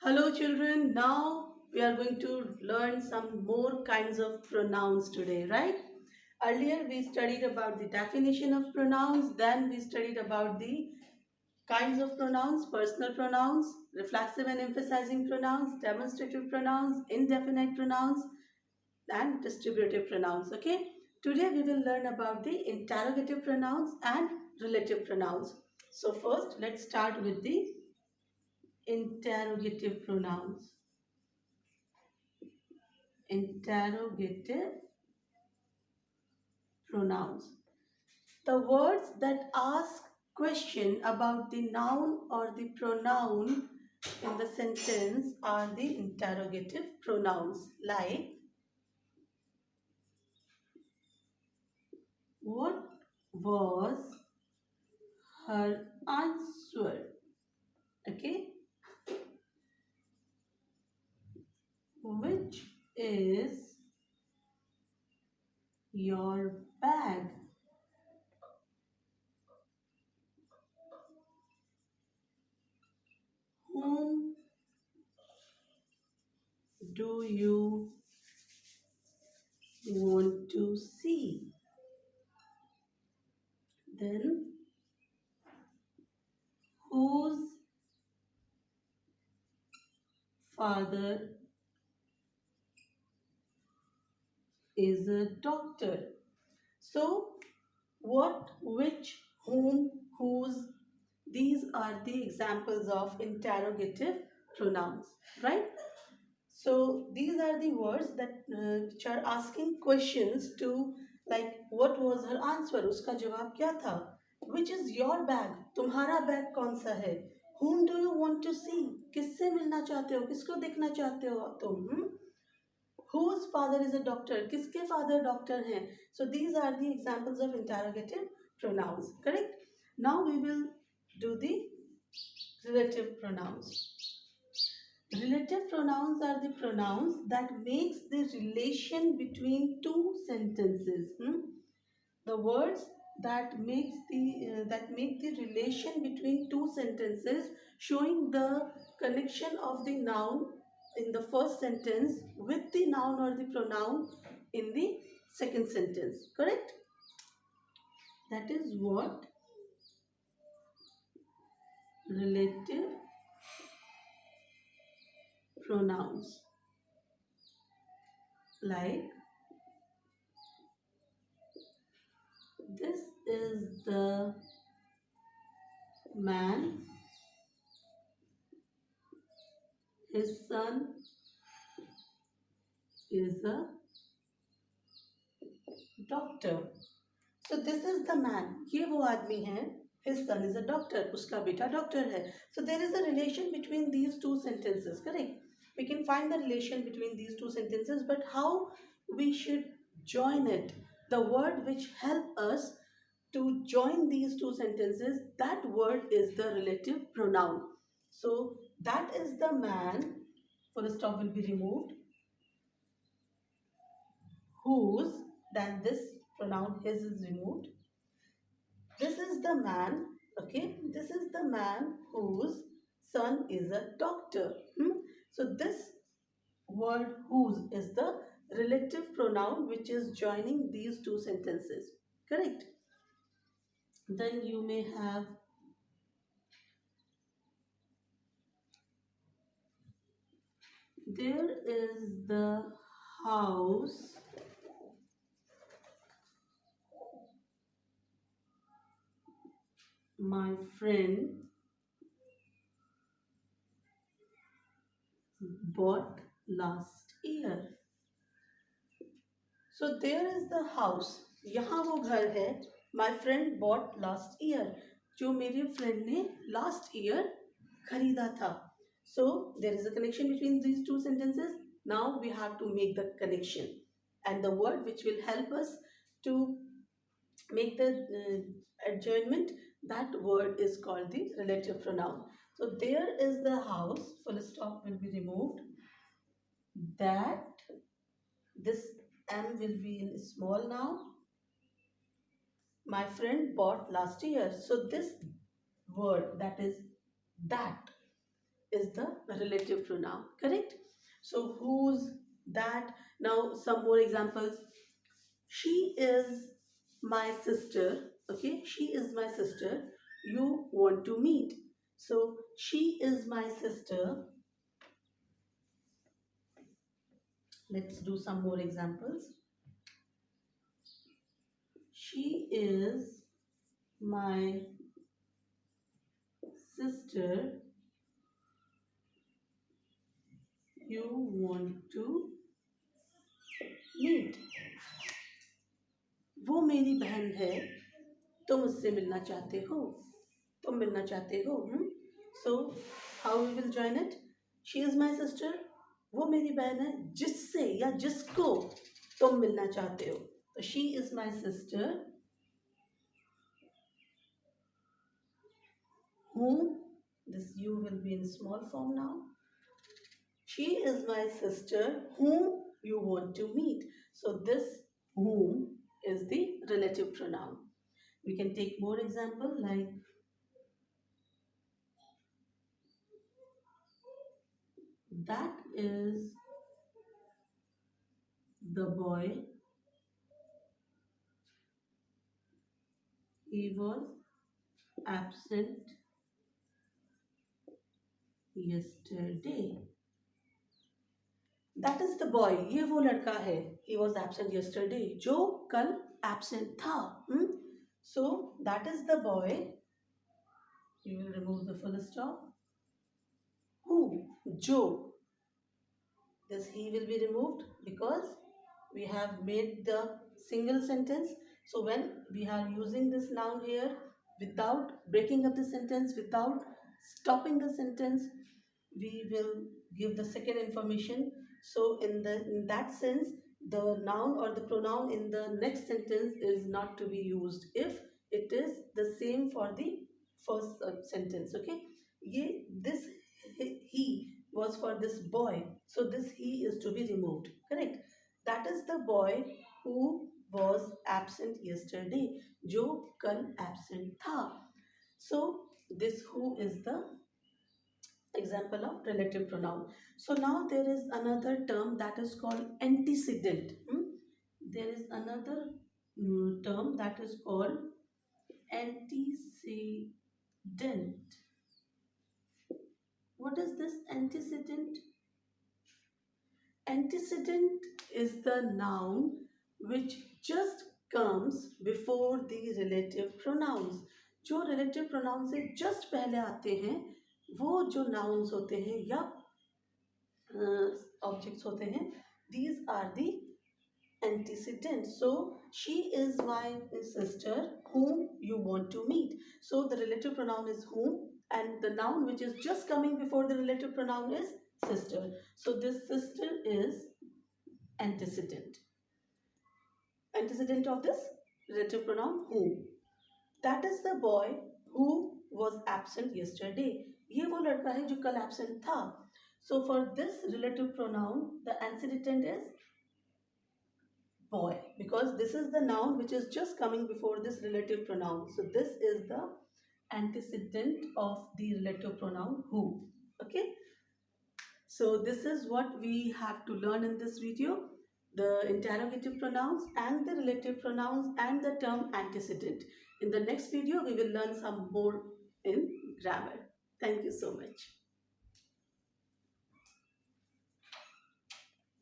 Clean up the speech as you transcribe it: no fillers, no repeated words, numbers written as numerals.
Hello children, now we are going to learn some more kinds of pronouns today, right? Earlier we studied about the definition of pronouns, then we studied about the kinds of pronouns, personal pronouns, reflexive and emphasizing pronouns, demonstrative pronouns, indefinite pronouns and distributive pronouns, okay? Today we will learn about the interrogative pronouns and relative pronouns. So first let's start with the interrogative pronouns. Interrogative pronouns. The words that ask question about the noun or the pronoun in the sentence are the interrogative pronouns, like what was her answer? Okay, which is your bag? Whom do you want to see? Then, whose father is a doctor? So, what, which, whom, whose, these are the examples of interrogative pronouns, right? So, these are the words that which are asking questions to, like, what was her answer? Uska jawab kya tha? Which is your bag? तुम्हारा bag कौन सा है? Whom do you want to see? किससे मिलना चाहते हो? किसको देखना चाहते हो तुम? Whose father is a doctor? किसके father doctor हैं? So these are the examples of interrogative pronouns. Correct? Now we will do the relative pronouns. Relative pronouns are the pronouns that makes the relation between two sentences. The words that make the relation between two sentences, showing the connection of the noun in the first sentence with the noun or the pronoun in the second sentence. Correct? That is what relative pronouns. Like, this is the man, his son is a doctor. So this is the man, ये वो आदमी है, his son is a doctor, उसका बेटा doctor है. So there is a relation between these two sentences, correct? We can find the relation between these two sentences, but how we should join it? The word which help us to join these two sentences, that word is the relative pronoun. So that is the man, full stop will be removed, whose, then this pronoun his is removed. This is the man, okay, this is the man whose son is a doctor. So this word whose is the relative pronoun which is joining these two sentences, correct? Then you may have there is the house my friend bought last year. So there is the house, यहाँ वो घर है, my friend bought last year, जो मेरे friend ने last year खरीदा था. So there is a connection between these two sentences. Now we have to make the connection, and the word which will help us to make the adjournment, that word is called the relative pronoun. So there is the house, full stop will be removed, that, this M will be in small now, my friend bought last year. So this word, that is that, is the relative pronoun, correct? So whose, that. Now some more examples. She is my sister. Okay, she is my sister. You want to meet. So she is my sister. Let's do some more examples. She is my sister. You want to meet. वो मेरी बहन है, तुम उससे मिलना चाहते हो. तुम मिलना चाहते हो. So how we will join it? She is my sister. वो मेरी बहन है जिससे या जिसको तुम मिलना चाहते हो. So she is my sister whom, this you will be in small form now. She is my sister whom you want to meet. So this whom is the relative pronoun. We can take more example like that is the boy. He was absent yesterday. That is the boy. ये वो लड़का है. He was absent yesterday. जो कल absent था. So that is the boy. You will remove the full stop. Who? जो. This he will be removed because we have made the single sentence. So when we are using this noun here without breaking up the sentence, without stopping the sentence, we will give the second information. So in that sense, the noun or the pronoun in the next sentence is not to be used if it is the same for the first sentence. Okay, this he was for this boy, so this he is to be removed, correct? That is the boy who was absent yesterday, जो कल absent था. So this who is the example of relative pronoun. So now there is another term that is called antecedent. There is another term that is called antecedent. What is this antecedent? Antecedent is the noun which just comes before the relative pronouns. जो relative pronouns से just पहले आते हैं वो जो nouns होते हैं या objects होते हैं, these are the antecedents. So she is my sister whom you want to meet. So the relative pronoun is whom and the noun which is just coming before the relative pronoun is sister. So this sister is antecedent. Antecedent of this relative pronoun whom. That is the boy who was absent yesterday. ये वो लड़का है जो कल absent था. So for this relative pronoun, the antecedent is boy, because this is the noun which is just coming before this relative pronoun. So this is the antecedent of the relative pronoun who. Okay. So this is what we have to learn in this video. The interrogative pronouns and the relative pronouns and the term antecedent. In the next video, we will learn some more in grammar. Thank you so much.